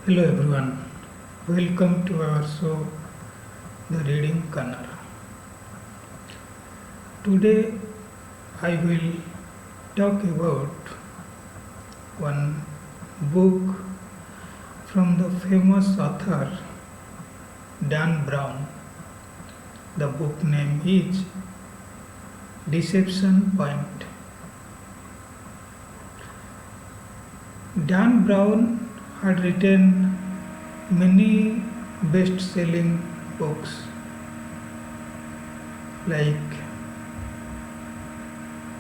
Hello everyone, welcome to our show The Reading Corner. Today I will talk about one book from the famous author Dan Brown. The book name is Deception Point. Dan Brown had written many best-selling books like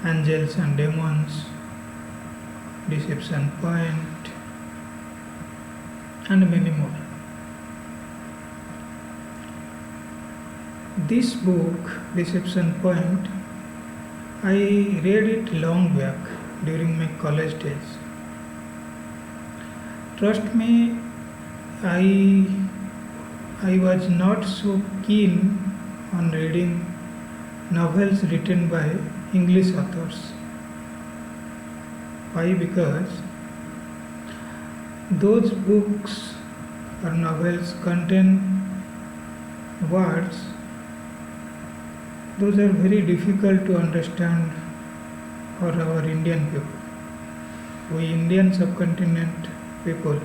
Angels and Demons, Deception Point, and many more. This book, Deception Point, I read it long back during my college days. Trust me, I was not so keen on reading novels written by English authors. Why? Because those books or novels contain words those are very difficult to understand for our Indian people. We Indian subcontinent people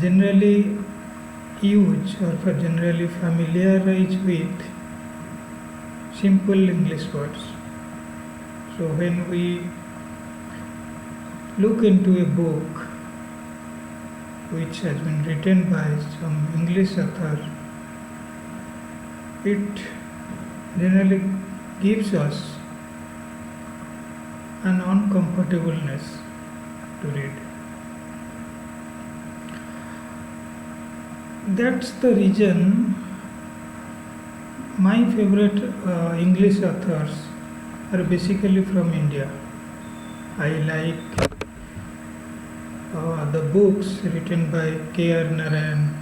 generally use or for generally familiarize with simple English words. So when we look into a book which has been written by some English author, it generally gives us an uncomfortableness to read. That's the reason my favorite English authors are basically from India. I like the books written by K.R. Narayan,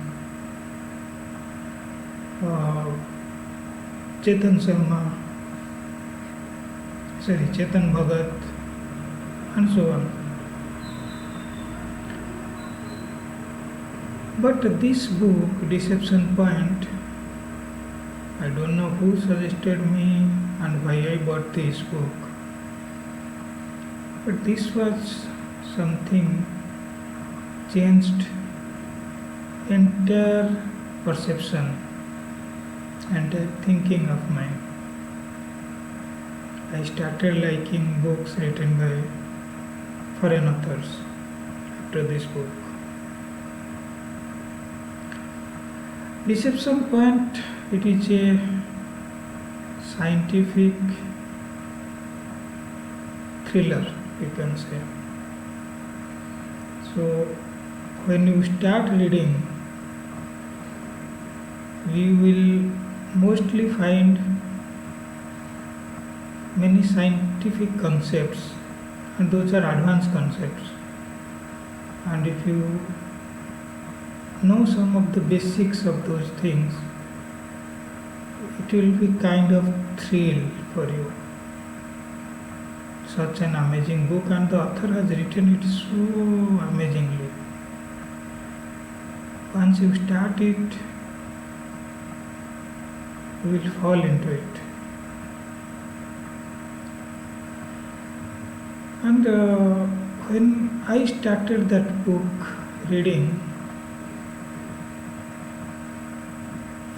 Chetan Sharma, Chetan Bhagat, and so on. But this book, Deception Point, I don't know who suggested me and why I bought this book. But this was something changed entire perception and thinking of mine. I started liking books written by foreign authors after this book. Deception Point, it is a scientific thriller, you can say. So when you start reading, we will mostly find many scientific concepts, and those are advanced concepts. And if you know some of the basics of those things, it will be kind of thrill for you. Such an amazing book, and the author has written it so amazingly. Once you start it, you will fall into it. And when I started that book reading,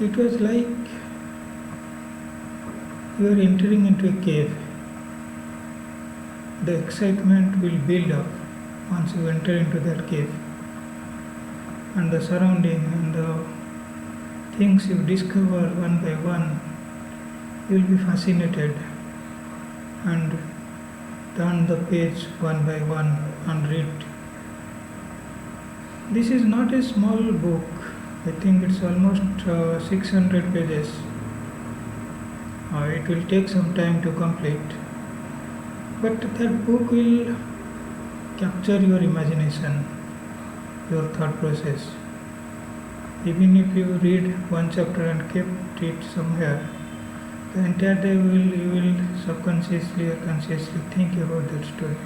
it was like you are entering into a cave. The excitement will build up once you enter into that cave. And the surrounding and the things you discover one by one, you will be fascinated and turn the page one by one and read. This is not a small book. I think it's almost 600 pages. It will take some time to complete. But that book will capture your imagination, your thought process. Even if you read one chapter and kept it somewhere, the entire day you will subconsciously or consciously think about that story.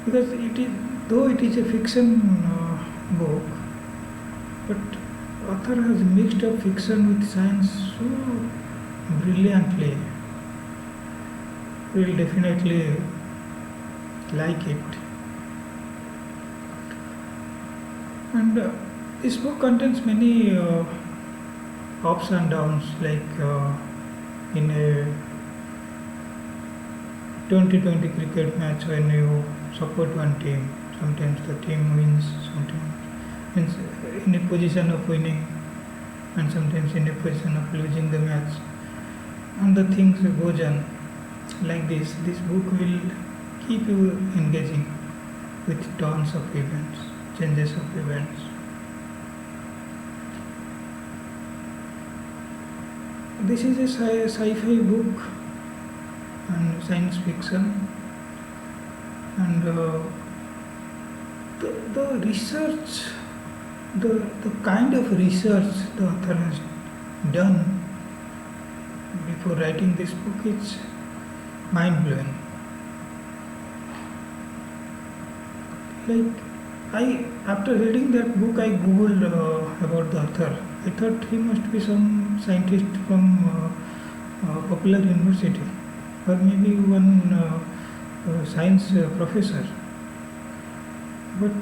Because it is though it is a fiction book, but author has mixed up fiction with science so brilliantly. We will definitely like it. And this book contains many ups and downs, like in a 2020 cricket match, when you support one team, sometimes the team wins, sometimes means in a position of winning, and sometimes in a position of losing the match, and the things goes on like this. This book will keep you engaging with tons of events, changes of events. This is a sci-fi book and science fiction, and the research, the kind of research the author has done before writing this book is mind-blowing. Like, after reading that book, I googled about the author. I thought he must be some scientist from popular university, or maybe one science professor. But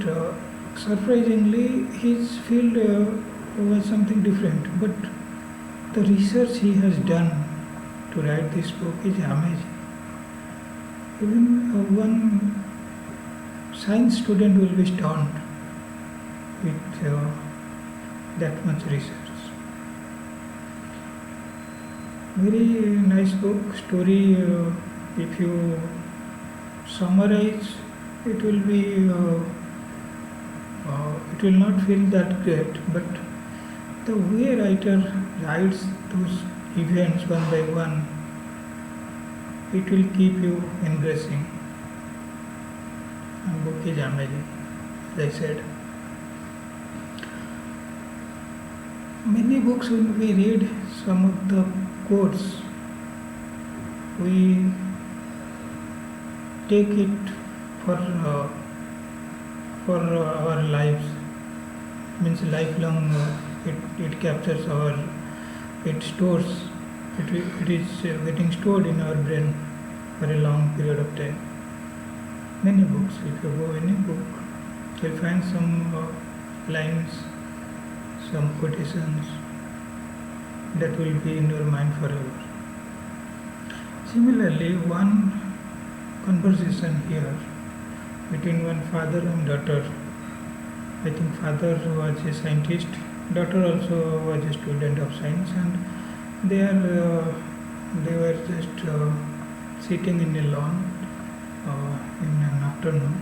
surprisingly, his field was something different. But the research he has done to write this book is amazing. Even one science student will be stunned with that much research. Very nice book. Story, if you summarize, it will be it will not feel that great, but the way writer writes those events one by one, it will keep you engrossing. And book is amazing, as I said. Many books, when we read some of the quotes, we take it for our lives, means lifelong. It captures it stores, it is getting stored in our brain for a long period of time. Many books, if you go any book, you'll find some lines, some quotations that will be in your mind forever. Similarly, one conversation here between one father and daughter. I think father was a scientist, daughter also was a student of science, and they were just sitting in a lawn in an afternoon,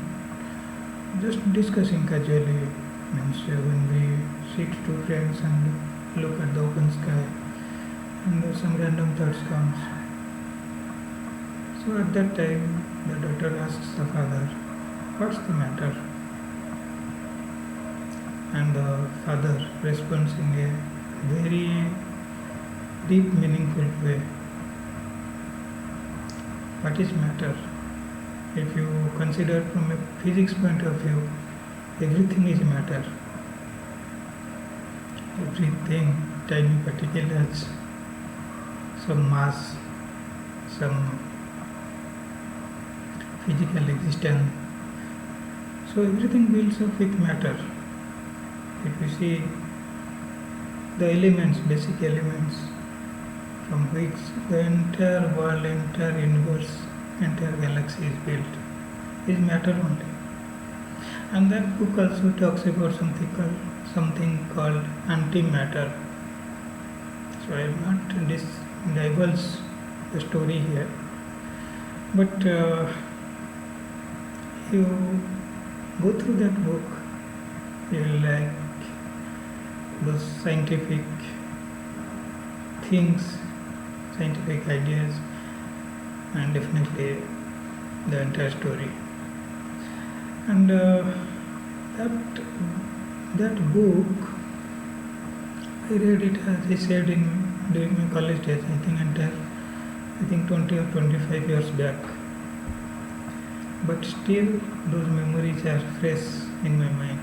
just discussing casually. Means when we sit two friends and look at the open sky, and some random thoughts comes. So at that time, the daughter asks the father, "What's the matter?" And the father responds in a very deep, meaningful way. What is matter? If you consider from a physics point of view, everything is matter. Everything, tiny particles, some mass, some physical existence. So everything builds up with matter. If you see the elements, basic elements from which the entire world, entire universe, entire galaxy is built, is matter only. And that book also talks about something called antimatter. So I will not divulge the story here, but you go through that book, you will like those scientific things, scientific ideas, and definitely the entire story. And that book, I read it, as I said, during my college days. I think 20 or 25 years back. but still those memories are fresh in my mind.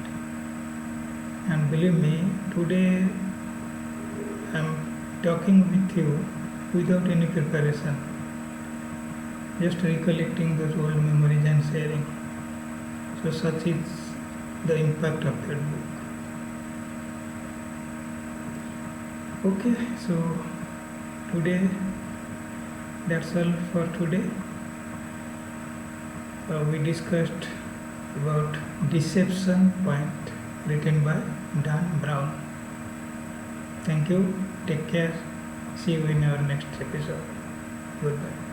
And believe me, today I'm talking with you without any preparation, just recollecting those old memories and sharing. So such is the impact of that book. Okay, so today that's all for today. We discussed about Deception Point, written by Dan Brown. Thank you, take care, see you in our next episode. Goodbye.